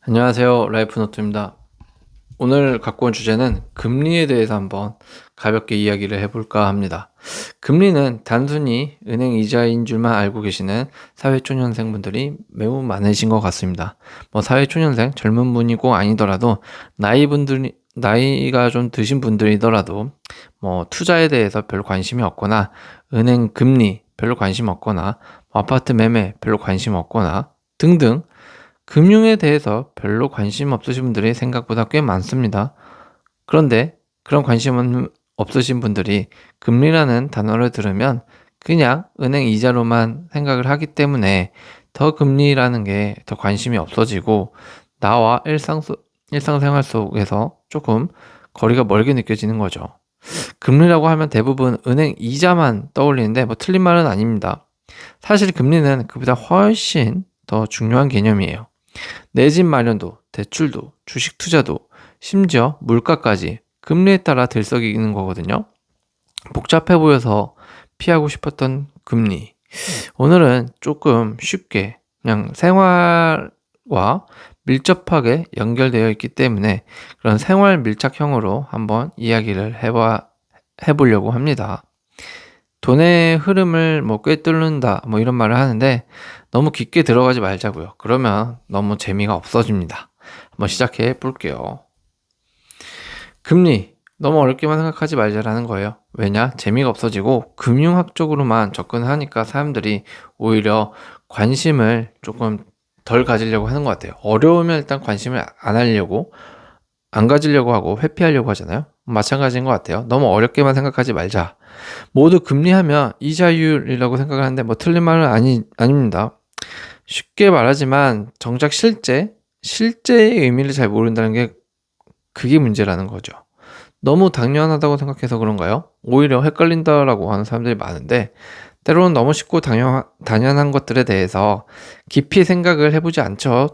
안녕하세요. 라이프노트입니다. 오늘 갖고 온 주제는 금리에 대해서 한번 가볍게 이야기를 해볼까 합니다. 금리는 단순히 은행 이자인 줄만 알고 계시는 사회초년생분들이 매우 많으신 것 같습니다. 사회초년생, 젊은 분이고 아니더라도 나이가 좀 드신 분들이더라도 투자에 대해서 별 관심이 없거나 은행 금리 별로 관심 없거나 아파트 매매 별로 관심 없거나 등등 금융에 대해서 별로 관심 없으신 분들이 생각보다 꽤 많습니다. 그런데 그런 관심 없으신 분들이 금리라는 단어를 들으면 그냥 은행 이자로만 생각을 하기 때문에 더 금리라는 게 더 관심이 없어지고 나와 일상생활 속에서 조금 거리가 멀게 느껴지는 거죠. 금리라고 하면 대부분 은행 이자만 떠올리는데 틀린 말은 아닙니다. 사실 금리는 그보다 훨씬 더 중요한 개념이에요. 내 집 마련도, 대출도, 주식 투자도, 심지어 물가까지 금리에 따라 들썩이는 거거든요. 복잡해 보여서 피하고 싶었던 금리. 오늘은 조금 쉽게 그냥 생활과 밀접하게 연결되어 있기 때문에 그런 생활 밀착형으로 한번 이야기를 해보려고 합니다. 돈의 흐름을 꿰뚫는다 이런 말을 하는데 너무 깊게 들어가지 말자고요. 그러면 너무 재미가 없어집니다. 한번 시작해 볼게요. 금리 너무 어렵게만 생각하지 말자라는 거예요. 왜냐? 재미가 없어지고 금융학적으로만 접근하니까 사람들이 오히려 관심을 조금 덜 가지려고 하는 것 같아요. 어려우면 일단 관심을 안 가지려고 하고 회피하려고 하잖아요. 마찬가지인 것 같아요. 너무 어렵게만 생각하지 말자. 모두 금리하면 이자율이라고 생각을 하는데 틀린 말은 아닙니다. 쉽게 말하지만 정작 실제의 의미를 잘 모른다는 게 그게 문제라는 거죠. 너무 당연하다고 생각해서 그런가요? 오히려 헷갈린다라고 하는 사람들이 많은데 때로는 너무 쉽고 당연한 것들에 대해서 깊이 생각을 해보지 않죠.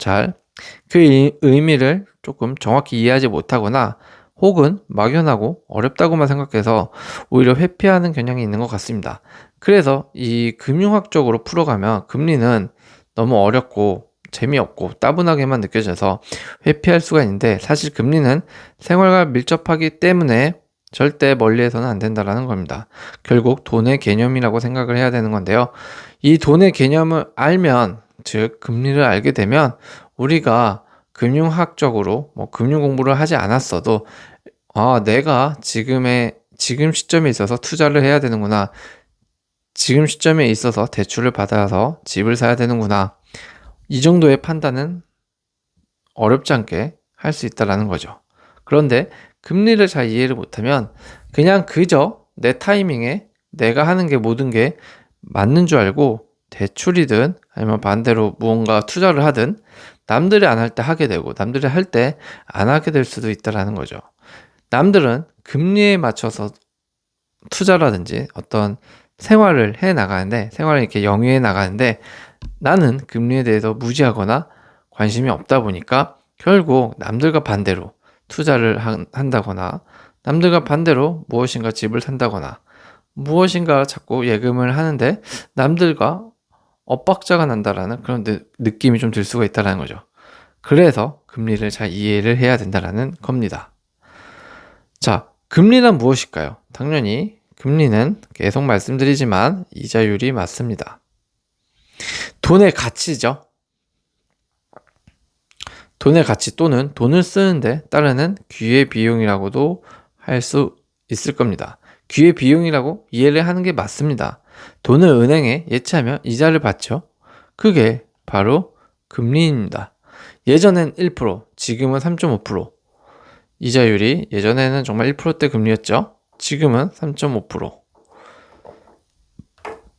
그 의미를 조금 정확히 이해하지 못하거나 혹은 막연하고 어렵다고만 생각해서 오히려 회피하는 경향이 있는 것 같습니다. 그래서 이 금융학적으로 풀어가면 금리는 너무 어렵고 재미없고 따분하게만 느껴져서 회피할 수가 있는데 사실 금리는 생활과 밀접하기 때문에 절대 멀리해서는 안 된다라는 겁니다. 결국 돈의 개념이라고 생각을 해야 되는 건데요. 이 돈의 개념을 알면, 즉 금리를 알게 되면 우리가 금융학적으로 금융 공부를 하지 않았어도 내가 지금 시점에 있어서 투자를 해야 되는구나. 지금 시점에 있어서 대출을 받아서 집을 사야 되는구나. 이 정도의 판단은 어렵지 않게 할 수 있다라는 거죠. 그런데 금리를 잘 이해를 못하면 그냥 그저 내 타이밍에 내가 하는 게 모든 게 맞는 줄 알고 대출이든 아니면 반대로 무언가 투자를 하든 남들이 안 할 때 하게 되고 남들이 할 때 안 하게 될 수도 있다라는 거죠. 남들은 금리에 맞춰서 투자라든지 어떤 생활을 생활을 이렇게 영위해 나가는데 나는 금리에 대해서 무지하거나 관심이 없다 보니까 결국 남들과 반대로 투자를 한다거나 남들과 반대로 무엇인가 집을 산다거나 무엇인가 자꾸 예금을 하는데 남들과 엇박자가 난다라는 그런 느낌이 좀 들 수가 있다는 거죠. 그래서 금리를 잘 이해를 해야 된다는 겁니다. 자, 금리란 무엇일까요? 당연히 금리는 계속 말씀드리지만 이자율이 맞습니다. 돈의 가치죠. 돈의 가치 또는 돈을 쓰는데 따르는 기회비용이라고도 할 수 있을 겁니다. 기회비용이라고 이해를 하는 게 맞습니다. 돈을 은행에 예치하면 이자를 받죠. 그게 바로 금리입니다. 예전엔 1%, 지금은 3.5%. 이자율이 예전에는 정말 1%대 금리였죠. 지금은 3.5%.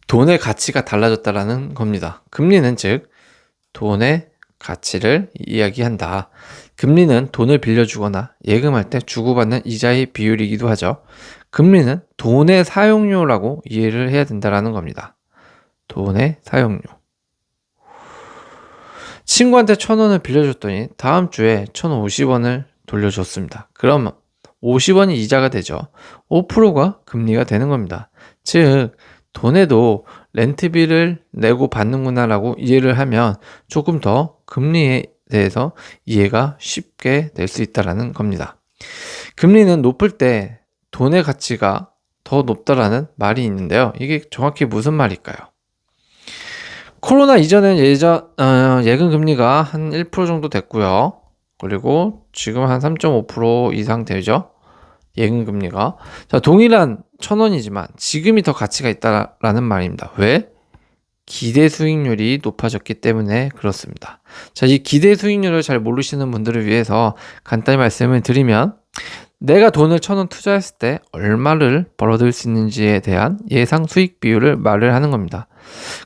돈의 가치가 달라졌다라는 겁니다. 금리는 즉 돈의 가치를 이야기한다. 금리는 돈을 빌려주거나 예금할 때 주고받는 이자의 비율이기도 하죠. 금리는 돈의 사용료라고 이해를 해야 된다는 겁니다. 돈의 사용료. 친구한테 1,000원을 빌려줬더니 다음 주에 1,050원을 돌려줬습니다. 그럼 50원이 이자가 되죠. 5%가 금리가 되는 겁니다. 즉 돈에도 렌트비를 내고 받는구나 라고 이해를 하면 조금 더 금리의 대해서 이해가 쉽게 될 수 있다는 겁니다. 금리는 높을 때 돈의 가치가 더 높다라는 말이 있는데요. 이게 정확히 무슨 말일까요? 코로나 이전엔 예금 금리가 한 1% 정도 됐고요. 그리고 지금 한 3.5% 이상 되죠. 예금 금리가. 자, 동일한 1,000원이지만 지금이 더 가치가 있다라는 말입니다. 왜? 기대 수익률이 높아졌기 때문에 그렇습니다. 자, 이 기대 수익률을 잘 모르시는 분들을 위해서 간단히 말씀을 드리면, 내가 돈을 1,000원 투자했을 때 얼마를 벌어들일 수 있는지에 대한 예상 수익 비율을 말을 하는 겁니다.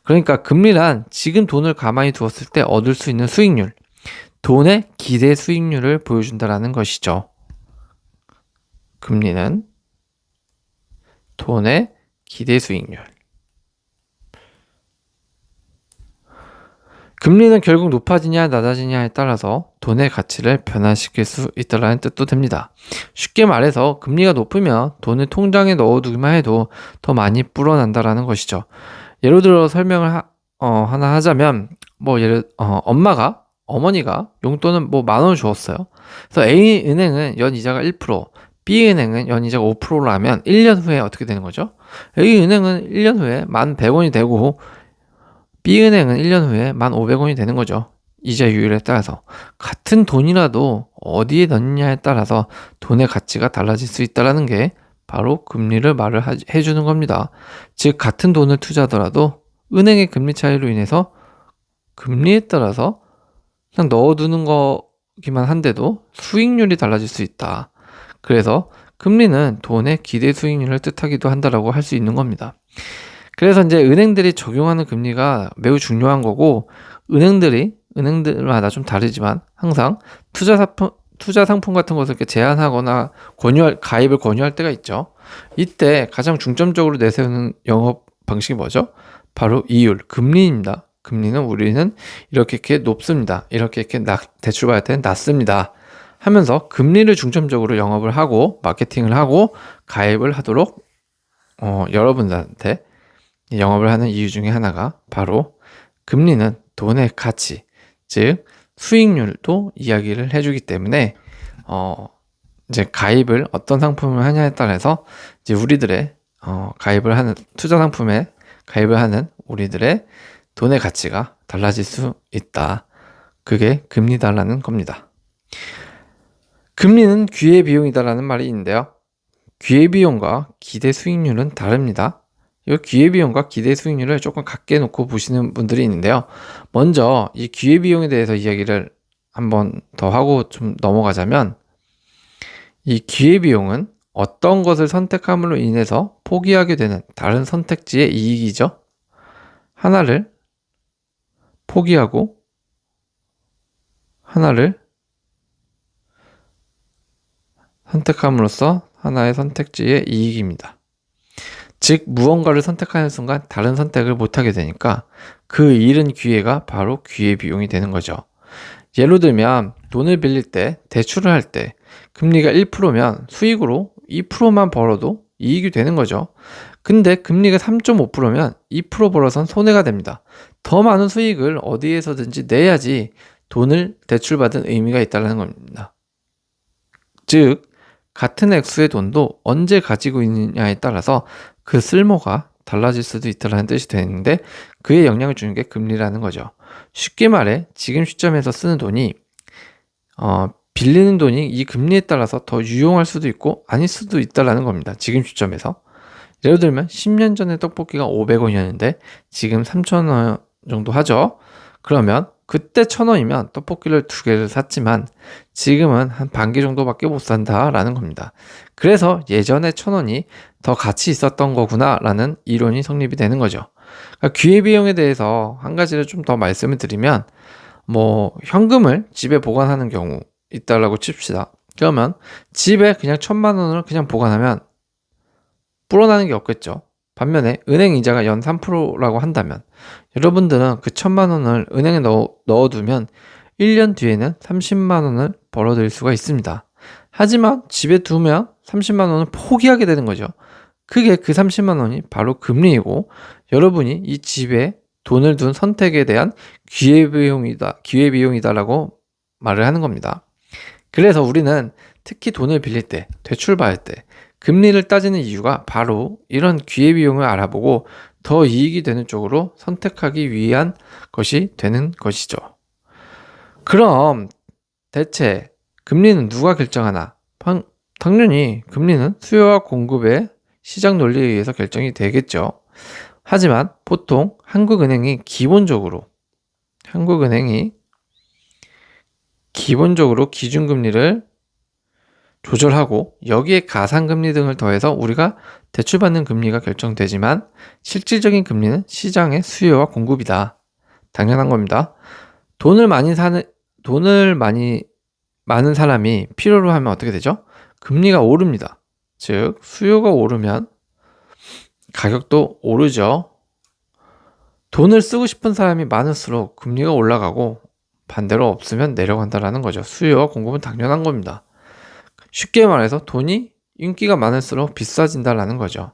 그러니까 금리란 지금 돈을 가만히 두었을 때 얻을 수 있는 수익률, 돈의 기대 수익률을 보여준다는 것이죠. 금리는 돈의 기대 수익률. 금리는 결국 높아지냐 낮아지냐에 따라서 돈의 가치를 변화시킬 수 있다는 뜻도 됩니다. 쉽게 말해서 금리가 높으면 돈을 통장에 넣어두기만 해도 더 많이 불어난다는 것이죠. 예를 들어 설명을 하나 하자면, 어머니가 용돈은 10,000원 주었어요. 그래서 A은행은 연이자가 1%, B은행은 연이자가 5%라면 1년 후에 어떻게 되는 거죠? A은행은 1년 후에 1,100원이 되고 B은행은 1년 후에 1,500원이 되는 거죠. 이자율에 따라서. 같은 돈이라도 어디에 넣느냐에 따라서 돈의 가치가 달라질 수 있다는 게 바로 금리를 말을 해주는 겁니다. 즉 같은 돈을 투자하더라도 은행의 금리 차이로 인해서 금리에 따라서 그냥 넣어두는 거기만 한데도 수익률이 달라질 수 있다. 그래서 금리는 돈의 기대 수익률을 뜻하기도 한다라고 할 수 있는 겁니다. 그래서 이제 은행들이 적용하는 금리가 매우 중요한 거고, 은행들마다 좀 다르지만 항상 투자 상품 같은 것을 이렇게 제한하거나 가입을 권유할 때가 있죠. 이때 가장 중점적으로 내세우는 영업 방식이 뭐죠? 바로 이율, 금리입니다. 금리는 우리는 이렇게 높습니다. 이렇게 대출받을 때는 낮습니다. 하면서 금리를 중점적으로 영업을 하고 마케팅을 하고 가입을 하도록 여러분들한테 영업을 하는 이유 중에 하나가 바로 금리는 돈의 가치, 즉 수익률도 이야기를 해주기 때문에 이제 가입을 어떤 상품을 하냐에 따라서 이제 우리들의 가입을 하는 투자 상품에 가입을 하는 우리들의 돈의 가치가 달라질 수 있다. 그게 금리다라는 겁니다. 금리는 기회비용이다라는 말이 있는데요. 기회비용과 기대 수익률은 다릅니다. 이 기회비용과 기대 수익률을 조금 같게 놓고 보시는 분들이 있는데요. 먼저 이 기회비용에 대해서 이야기를 한번 더 하고 좀 넘어가자면, 이 기회비용은 어떤 것을 선택함으로 인해서 포기하게 되는 다른 선택지의 이익이죠. 하나를 포기하고 하나를 선택함으로써 하나의 선택지의 이익입니다. 즉 무언가를 선택하는 순간 다른 선택을 못하게 되니까 그 잃은 기회가 바로 기회비용이 되는 거죠. 예를 들면 돈을 빌릴 때, 대출을 할 때 금리가 1%면 수익으로 2%만 벌어도 이익이 되는 거죠. 근데 금리가 3.5%면 2% 벌어선 손해가 됩니다. 더 많은 수익을 어디에서든지 내야지 돈을 대출받은 의미가 있다는 겁니다. 즉 같은 액수의 돈도 언제 가지고 있느냐에 따라서 그 쓸모가 달라질 수도 있다는 뜻이 되는데, 그에 영향을 주는 게 금리라는 거죠. 쉽게 말해 지금 시점에서 쓰는 돈이 빌리는 돈이 이 금리에 따라서 더 유용할 수도 있고 아닐 수도 있다는 겁니다. 지금 시점에서. 예를 들면 10년 전에 떡볶이가 500원이었는데 지금 3,000원 정도 하죠. 그러면 그때 1,000원이면 떡볶이를 2개를 샀지만 지금은 한 반 개 정도밖에 못 산다라는 겁니다. 그래서 예전에 1,000원이 더 가치 있었던 거구나 라는 이론이 성립이 되는 거죠. 그러니까 기회비용에 대해서 한 가지를 좀 더 말씀을 드리면, 현금을 집에 보관하는 경우 있다라고 칩시다. 그러면 집에 그냥 1,000만 원을 그냥 보관하면 불어나는 게 없겠죠. 반면에 은행 이자가 연 3%라고 한다면 여러분들은 그 1,000만 원을 은행에 넣어두면 1년 뒤에는 30만 원을 벌어들일 수가 있습니다. 하지만 집에 두면 30만 원을 포기하게 되는 거죠. 그게 그 30만 원이 바로 금리이고, 여러분이 이 집에 돈을 둔 선택에 대한 기회비용이다라고 말을 하는 겁니다. 그래서 우리는 특히 돈을 빌릴 때, 대출받을 때 금리를 따지는 이유가 바로 이런 기회비용을 알아보고 더 이익이 되는 쪽으로 선택하기 위한 것이 되는 것이죠. 그럼 대체 금리는 누가 결정하나? 당연히 금리는 수요와 공급의 시장 논리에 의해서 결정이 되겠죠. 하지만 보통 한국은행이 기본적으로 기준금리를 조절하고 여기에 가상금리 등을 더해서 우리가 대출받는 금리가 결정되지만 실질적인 금리는 시장의 수요와 공급이다. 당연한 겁니다. 돈을 많은 사람이 필요로 하면 어떻게 되죠? 금리가 오릅니다. 즉 수요가 오르면 가격도 오르죠. 돈을 쓰고 싶은 사람이 많을수록 금리가 올라가고 반대로 없으면 내려간다라는 거죠. 수요와 공급은 당연한 겁니다. 쉽게 말해서 돈이 인기가 많을수록 비싸진다라는 거죠.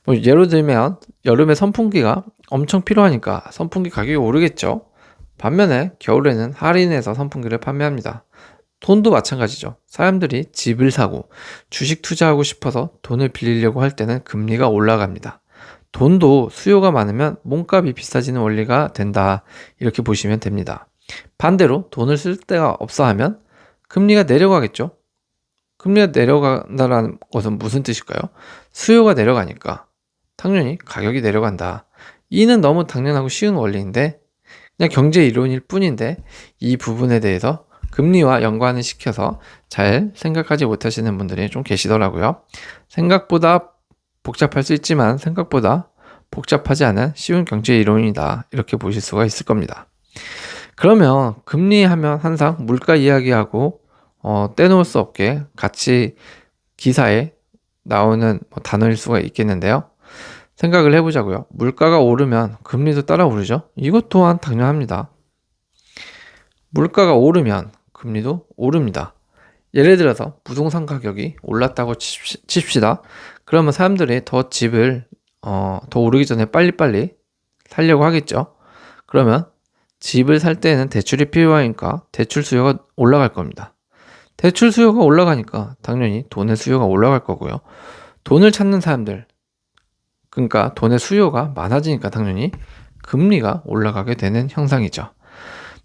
뭐 예를 들면 여름에 선풍기가 엄청 필요하니까 선풍기 가격이 오르겠죠. 반면에 겨울에는 할인해서 선풍기를 판매합니다. 돈도 마찬가지죠. 사람들이 집을 사고 주식 투자하고 싶어서 돈을 빌리려고 할 때는 금리가 올라갑니다. 돈도 수요가 많으면 몸값이 비싸지는 원리가 된다. 이렇게 보시면 됩니다. 반대로 돈을 쓸 데가 없어 하면 금리가 내려가겠죠. 금리가 내려간다는 것은 무슨 뜻일까요? 수요가 내려가니까 당연히 가격이 내려간다. 이는 너무 당연하고 쉬운 원리인데 그냥 경제 이론일 뿐인데 이 부분에 대해서 금리와 연관을 시켜서 잘 생각하지 못하시는 분들이 좀 계시더라고요. 생각보다 복잡할 수 있지만 생각보다 복잡하지 않은 쉬운 경제 이론이다. 이렇게 보실 수가 있을 겁니다. 그러면 금리 하면 항상 물가 이야기하고 떼놓을 수 없게 같이 기사에 나오는 단어일 수가 있겠는데요. 생각을 해보자고요. 물가가 오르면 금리도 따라 오르죠. 이것 또한 당연합니다. 물가가 오르면 금리도 오릅니다. 예를 들어서 부동산 가격이 올랐다고 칩시다. 그러면 사람들이 집을 더 오르기 전에 빨리빨리 살려고 하겠죠. 그러면 집을 살 때는 대출이 필요하니까 대출 수요가 올라갈 겁니다. 대출 수요가 올라가니까 당연히 돈의 수요가 올라갈 거고요. 돈을 찾는 사람들, 그러니까 돈의 수요가 많아지니까 당연히 금리가 올라가게 되는 형상이죠.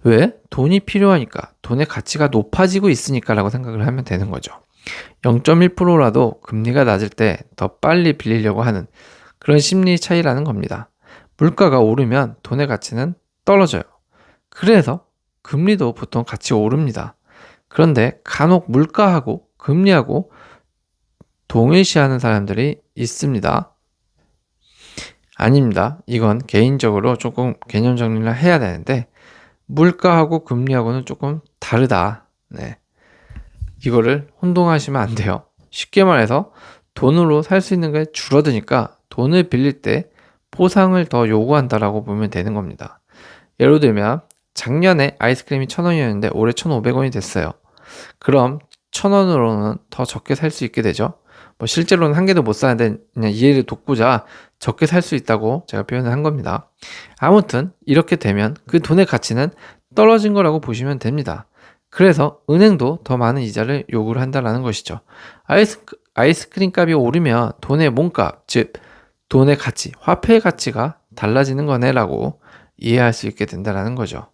왜? 돈이 필요하니까, 돈의 가치가 높아지고 있으니까 라고 생각을 하면 되는 거죠. 0.1%라도 금리가 낮을 때 더 빨리 빌리려고 하는 그런 심리 차이라는 겁니다. 물가가 오르면 돈의 가치는 떨어져요. 그래서 금리도 보통 같이 오릅니다. 그런데 간혹 물가하고 금리하고 동일시하는 사람들이 있습니다. 아닙니다. 이건 개인적으로 조금 개념 정리를 해야 되는데 물가하고 금리하고는 조금 다르다. 네. 이거를 혼동하시면 안 돼요. 쉽게 말해서 돈으로 살 수 있는 게 줄어드니까 돈을 빌릴 때 보상을 더 요구한다라고 보면 되는 겁니다. 예를 들면 작년에 아이스크림이 1,000원이었는데 올해 1,500원이 됐어요. 그럼 1,000원으로는 더 적게 살 수 있게 되죠. 뭐 실제로는 한 개도 못 사는데 그냥 이해를 돕고자 적게 살 수 있다고 제가 표현을 한 겁니다. 아무튼 이렇게 되면 그 돈의 가치는 떨어진 거라고 보시면 됩니다. 그래서 은행도 더 많은 이자를 요구를 한다는 것이죠. 아이스크림 값이 오르면 돈의 몸값, 즉 돈의 가치, 화폐의 가치가 달라지는 거네라고 이해할 수 있게 된다는 거죠.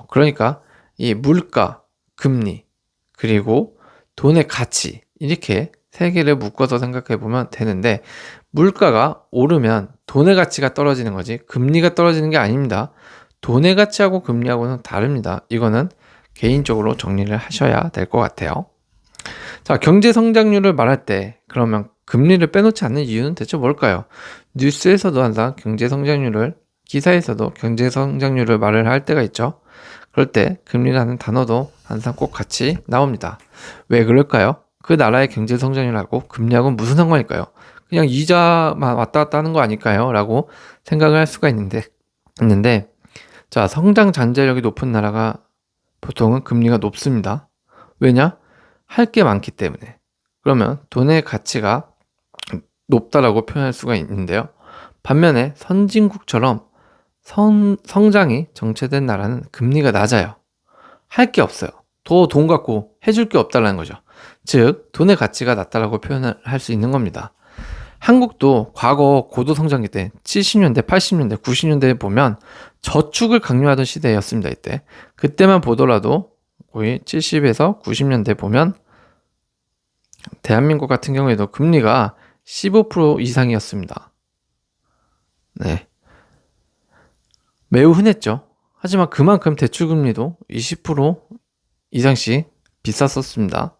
그러니까 이 물가, 금리, 그리고 돈의 가치 이렇게 세 개를 묶어서 생각해 보면 되는데 물가가 오르면 돈의 가치가 떨어지는 거지 금리가 떨어지는 게 아닙니다. 돈의 가치하고 금리하고는 다릅니다. 이거는 개인적으로 정리를 하셔야 될 것 같아요. 자, 경제 성장률을 말할 때 그러면 금리를 빼놓지 않는 이유는 대체 뭘까요? 뉴스에서도 항상 경제 성장률을 기사에서도 경제 성장률을 말을 할 때가 있죠. 그럴 때 금리라는 단어도 항상 꼭 같이 나옵니다. 왜 그럴까요? 그 나라의 경제 성장률하고 금리하고는 무슨 상관일까요? 그냥 이자만 왔다 갔다 하는 거 아닐까요? 라고 생각을 할 수가 있는데 자, 성장 잠재력이 높은 나라가 보통은 금리가 높습니다. 왜냐? 할 게 많기 때문에. 그러면 돈의 가치가 높다라고 표현할 수가 있는데요. 반면에 선진국처럼 성장이 정체된 나라는 금리가 낮아요. 할 게 없어요. 더 돈 갖고 해줄 게 없다는 거죠. 즉 돈의 가치가 낮다라고 표현을 할 수 있는 겁니다. 한국도 과거 고도 성장기 때 70년대, 80년대, 90년대에 보면 저축을 강요하던 시대였습니다. 이때 그때만 보더라도 거의 70에서 90년대 보면 대한민국 같은 경우에도 금리가 15% 이상이었습니다. 네, 매우 흔했죠. 하지만 그만큼 대출금리도 20% 이상씩 비쌌었습니다.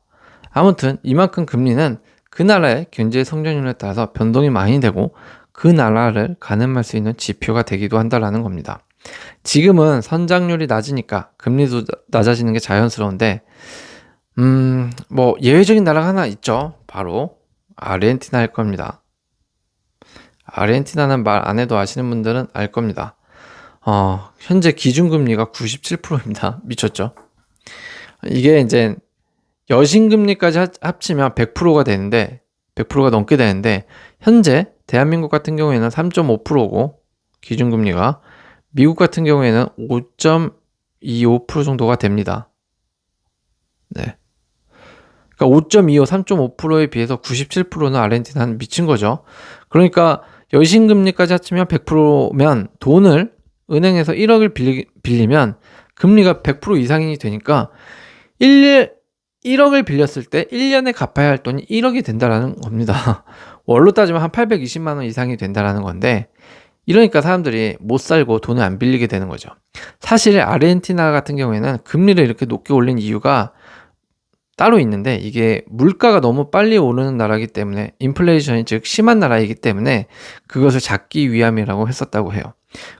아무튼 이만큼 금리는 그 나라의 경제 성장률에 따라서 변동이 많이 되고 그 나라를 가늠할 수 있는 지표가 되기도 한다는 겁니다. 지금은 성장률이 낮으니까 금리도 낮아지는 게 자연스러운데 뭐 예외적인 나라가 하나 있죠. 바로 아르헨티나일 겁니다. 아르헨티나는 말 안 해도 아시는 분들은 알 겁니다. 현재 기준금리가 97%입니다. 미쳤죠? 이게 이제 여신금리까지 합치면 100%가 되는데 100%가 넘게 되는데 현재 대한민국 같은 경우에는 3.5%고 기준금리가 미국 같은 경우에는 5.25% 정도가 됩니다. 네. 그러니까 5.25, 3.5%에 비해서 97%는 아르헨티나는 미친 거죠. 그러니까 여신금리까지 합치면 100%면 돈을 은행에서 1억을 빌리면 금리가 100% 이상이 되니까 1억을 빌렸을 때 1년에 갚아야 할 돈이 1억이 된다라는 겁니다. 월로 따지면 한 820만 원 이상이 된다라는 건데 이러니까 사람들이 못 살고 돈을 안 빌리게 되는 거죠. 사실 아르헨티나 같은 경우에는 금리를 이렇게 높게 올린 이유가 따로 있는데 이게 물가가 너무 빨리 오르는 나라이기 때문에 인플레이션이 즉 심한 나라이기 때문에 그것을 잡기 위함이라고 했었다고 해요.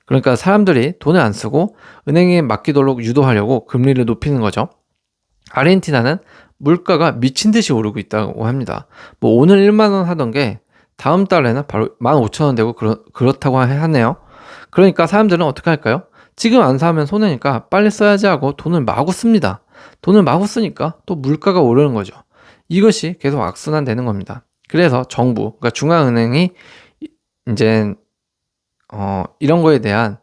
그러니까 사람들이 돈을 안 쓰고 은행에 맡기도록 유도하려고 금리를 높이는 거죠. 아르헨티나는 물가가 미친 듯이 오르고 있다고 합니다. 뭐 오늘 1만 원 하던 게 다음 달에는 바로 15,000원 되고 그렇다고 하네요. 그러니까 사람들은 어떻게 할까요? 지금 안 사면 손해니까 빨리 써야지 하고 돈을 마구 씁니다. 돈을 마구 쓰니까 또 물가가 오르는 거죠. 이것이 계속 악순환 되는 겁니다. 그래서 정부, 그러니까 중앙은행이 이제 이런 거에 대한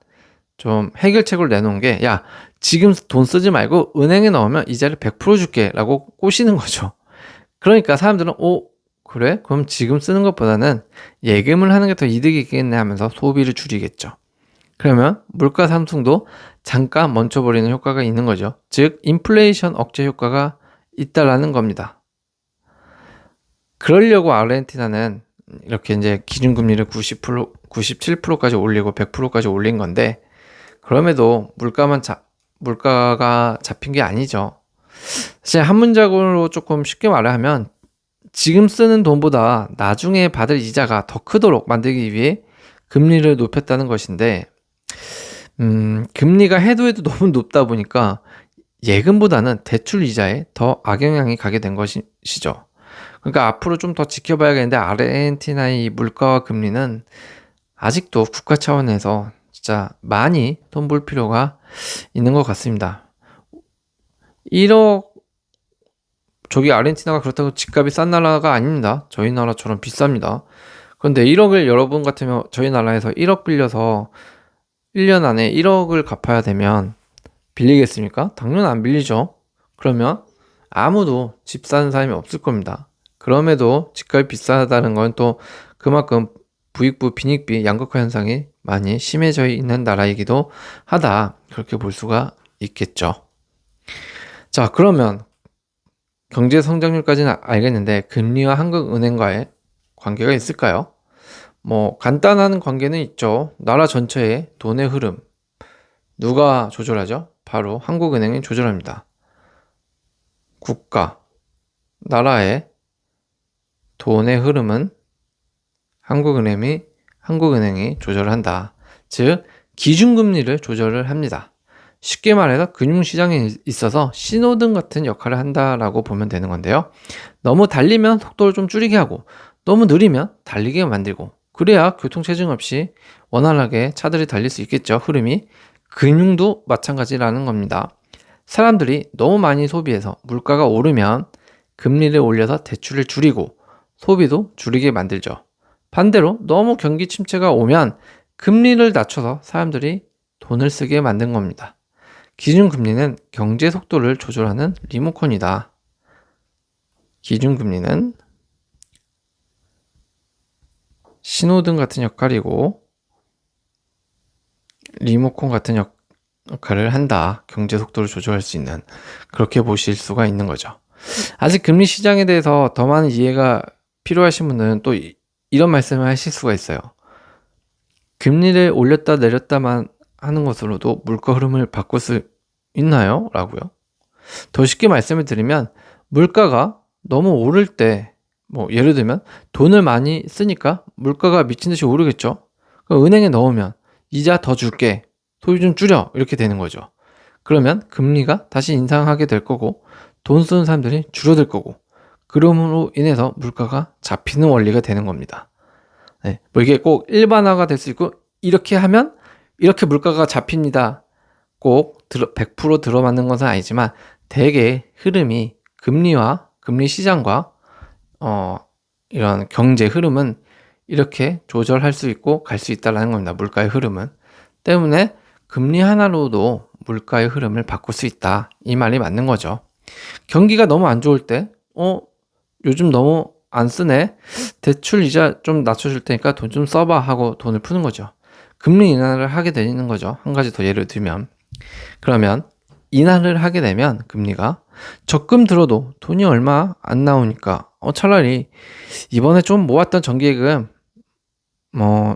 좀 해결책을 내놓은 게, 야, 지금 돈 쓰지 말고 은행에 넣으면 이자를 100% 줄게 라고 꼬시는 거죠. 그러니까 사람들은 그래? 그럼 지금 쓰는 것보다는 예금을 하는 게 더 이득이 있겠네 하면서 소비를 줄이겠죠. 그러면 물가 상승도 잠깐 멈춰버리는 효과가 있는 거죠. 즉 인플레이션 억제 효과가 있다라는 겁니다. 그러려고 아르헨티나는 이렇게 이제 기준금리를 90%, 97%까지 올리고 100%까지 올린 건데 그럼에도 물가가 잡힌 게 아니죠. 사실 한 문장으로 조금 쉽게 말하면 지금 쓰는 돈보다 나중에 받을 이자가 더 크도록 만들기 위해 금리를 높였다는 것인데 금리가 해도 너무 높다 보니까 예금보다는 대출 이자에 더 악영향이 가게 된 것이죠. 그러니까 앞으로 좀 더 지켜봐야겠는데 아르헨티나의 이 물가와 금리는 아직도 국가 차원에서 진짜 많이 돈 벌 필요가 있는 것 같습니다. 1억 저기 아르헨티나가 그렇다고 집값이 싼 나라가 아닙니다. 저희 나라처럼 비쌉니다. 그런데 1억을 여러분 같으면 저희 나라에서 1억 빌려서 1년 안에 1억을 갚아야 되면 빌리겠습니까? 당연히 안 빌리죠. 그러면 아무도 집 사는 사람이 없을 겁니다. 그럼에도 집값이 비싸다는 건 또 그만큼 부익부 빈익비 양극화 현상이 많이 심해져 있는 나라이기도 하다. 그렇게 볼 수가 있겠죠. 자, 그러면 경제 성장률까지는 알겠는데 금리와 한국은행과의 관계가 있을까요? 뭐 간단한 관계는 있죠. 나라 전체의 돈의 흐름 누가 조절하죠? 바로 한국은행이 조절합니다. 국가, 나라의 돈의 흐름은 한국은행이 조절한다. 즉 기준금리를 조절을 합니다. 쉽게 말해서 금융시장에 있어서 신호등 같은 역할을 한다라고 보면 되는 건데요. 너무 달리면 속도를 좀 줄이게 하고 너무 느리면 달리게 만들고 그래야 교통체증 없이 원활하게 차들이 달릴 수 있겠죠. 흐름이. 금융도 마찬가지라는 겁니다. 사람들이 너무 많이 소비해서 물가가 오르면 금리를 올려서 대출을 줄이고 소비도 줄이게 만들죠. 반대로 너무 경기 침체가 오면 금리를 낮춰서 사람들이 돈을 쓰게 만든 겁니다. 기준금리는 경제 속도를 조절하는 리모컨이다. 기준금리는 신호등 같은 역할이고 리모컨 같은 역할을 한다. 경제 속도를 조절할 수 있는, 그렇게 보실 수가 있는 거죠. 아직 금리 시장에 대해서 더 많은 이해가 필요하신 분들은 또 이런 말씀을 하실 수가 있어요. 금리를 올렸다 내렸다만 하는 것으로도 물가 흐름을 바꿀 수 있나요? 라고요. 더 쉽게 말씀을 드리면, 물가가 너무 오를 때, 예를 들면 돈을 많이 쓰니까 물가가 미친 듯이 오르겠죠. 그럼 은행에 넣으면 이자 더 줄게, 소비 좀 줄여, 이렇게 되는 거죠. 그러면 금리가 다시 인상하게 될 거고, 돈 쓰는 사람들이 줄어들 거고, 그럼으로 인해서 물가가 잡히는 원리가 되는 겁니다. 네, 이게 꼭 일반화가 될 수 있고, 이렇게 하면 이렇게 물가가 잡힙니다. 꼭 100% 들어맞는 것은 아니지만 대개 흐름이 금리 시장과 이런 경제 흐름은 이렇게 조절할 수 있고 갈 수 있다는 겁니다. 물가의 흐름은. 때문에 금리 하나로도 물가의 흐름을 바꿀 수 있다. 이 말이 맞는 거죠. 경기가 너무 안 좋을 때, 요즘 너무 안 쓰네. 대출 이자 좀 낮춰줄 테니까 돈 좀 써봐 하고 돈을 푸는 거죠. 금리 인하를 하게 되는 거죠. 한 가지 더 예를 들면, 그러면 인하를 하게 되면 금리가 적금 들어도 돈이 얼마 안 나오니까 차라리 이번에 좀 모았던 정기예금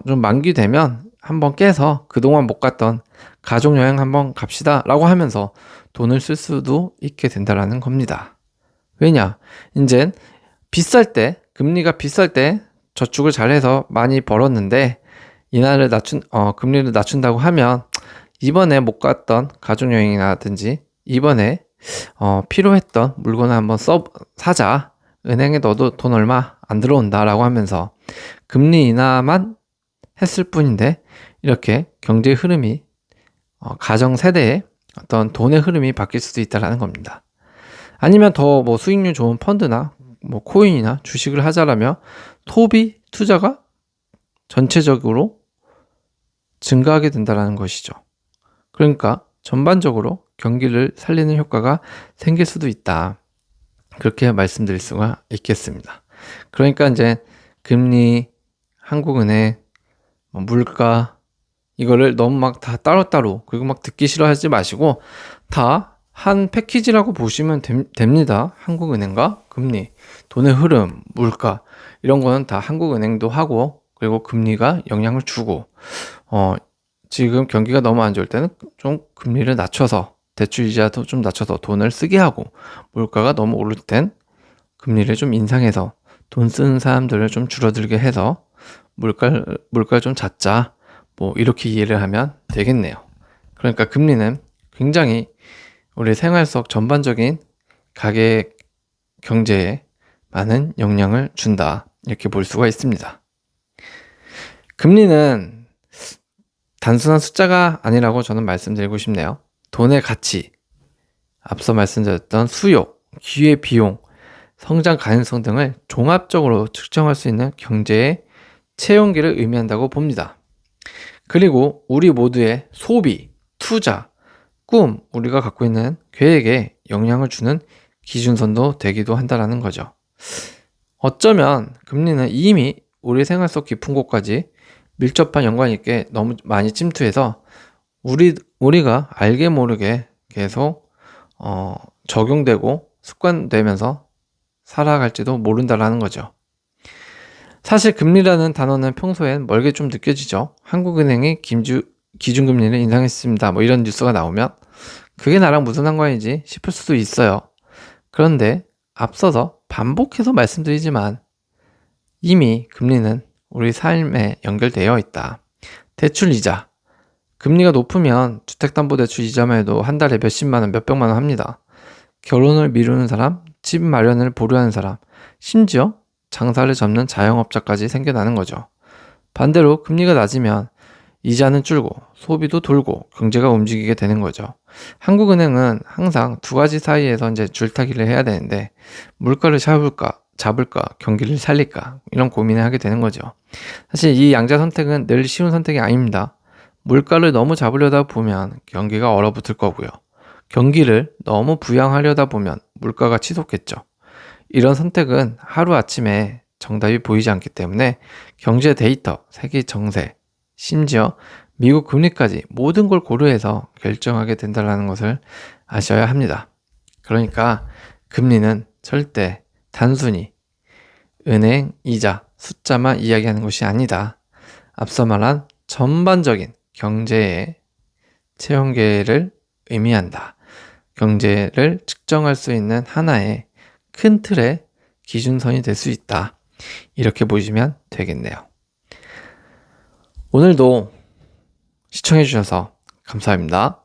좀 만기되면 한번 깨서 그동안 못 갔던 가족여행 한번 갑시다 라고 하면서 돈을 쓸 수도 있게 된다라는 겁니다. 왜냐? 이제 금리가 비쌀 때 저축을 잘해서 많이 벌었는데 금리를 낮춘다고 하면 이번에 못 갔던 가족여행이라든지 이번에 필요했던 물건을 한번 사자. 은행에 넣어도 돈 얼마 안 들어온다 라고 하면서 금리 인하만 했을 뿐인데, 이렇게 경제 흐름이 가정 세대의 어떤 돈의 흐름이 바뀔 수도 있다는 겁니다. 아니면 더 수익률 좋은 펀드나 코인이나 주식을 하자라면 소비 투자가 전체적으로 증가하게 된다는 것이죠. 그러니까 전반적으로 경기를 살리는 효과가 생길 수도 있다. 그렇게 말씀드릴 수가 있겠습니다. 그러니까 이제 금리, 한국은행, 물가, 이거를 너무 막 다 따로따로, 그리고 막 듣기 싫어하지 마시고 다 한 패키지라고 보시면 됩니다. 한국은행과 금리, 돈의 흐름, 물가, 이런 거는 다 한국은행도 하고, 그리고 금리가 영향을 주고, 지금 경기가 너무 안 좋을 때는 좀 금리를 낮춰서, 대출 이자도 좀 낮춰서 돈을 쓰게 하고, 물가가 너무 오를 땐 금리를 좀 인상해서 돈 쓰는 사람들을 좀 줄어들게 해서 물가를 좀 잡자, 이렇게 이해를 하면 되겠네요. 그러니까 금리는 굉장히 우리 생활 속 전반적인 가계 경제에 많은 영향을 준다, 이렇게 볼 수가 있습니다. 금리는 단순한 숫자가 아니라고 저는 말씀드리고 싶네요. 돈의 가치, 앞서 말씀드렸던 수요, 기회 비용, 성장 가능성 등을 종합적으로 측정할 수 있는 경제의 체온계를 의미한다고 봅니다. 그리고 우리 모두의 소비, 투자, 꿈, 우리가 갖고 있는 계획에 영향을 주는 기준선도 되기도 한다는 거죠. 어쩌면 금리는 이미 우리 생활 속 깊은 곳까지 밀접한 연관이 있게 너무 많이 침투해서 우리가 알게 모르게 계속 적용되고 습관되면서 살아갈지도 모른다라는 거죠. 사실 금리라는 단어는 평소엔 멀게 좀 느껴지죠. 한국은행이 기준금리를 인상했습니다. 이런 뉴스가 나오면 그게 나랑 무슨 상관이지 싶을 수도 있어요. 그런데 앞서서 반복해서 말씀드리지만 이미 금리는 우리 삶에 연결되어 있다. 대출 이자, 금리가 높으면 주택담보대출 이자만 해도 한 달에 몇십만 원, 몇백만 원 합니다. 결혼을 미루는 사람, 집 마련을 보류하는 사람, 심지어 장사를 접는 자영업자까지 생겨나는 거죠. 반대로 금리가 낮으면 이자는 줄고 소비도 돌고 경제가 움직이게 되는 거죠. 한국은행은 항상 두 가지 사이에서 이제 줄타기를 해야 되는데, 물가를 잡을까, 경기를 살릴까, 이런 고민을 하게 되는 거죠. 사실 이 양자 선택은 늘 쉬운 선택이 아닙니다. 물가를 너무 잡으려다 보면 경기가 얼어붙을 거고요. 경기를 너무 부양하려다 보면 물가가 치솟겠죠. 이런 선택은 하루아침에 정답이 보이지 않기 때문에 경제 데이터, 세계 정세, 심지어 미국 금리까지 모든 걸 고려해서 결정하게 된다는 것을 아셔야 합니다. 그러니까 금리는 절대 단순히 은행, 이자, 숫자만 이야기하는 것이 아니다. 앞서 말한 전반적인 경제의 체형계를 의미한다. 경제를 측정할 수 있는 하나의 큰 틀의 기준선이 될 수 있다. 이렇게 보시면 되겠네요. 오늘도 시청해주셔서 감사합니다.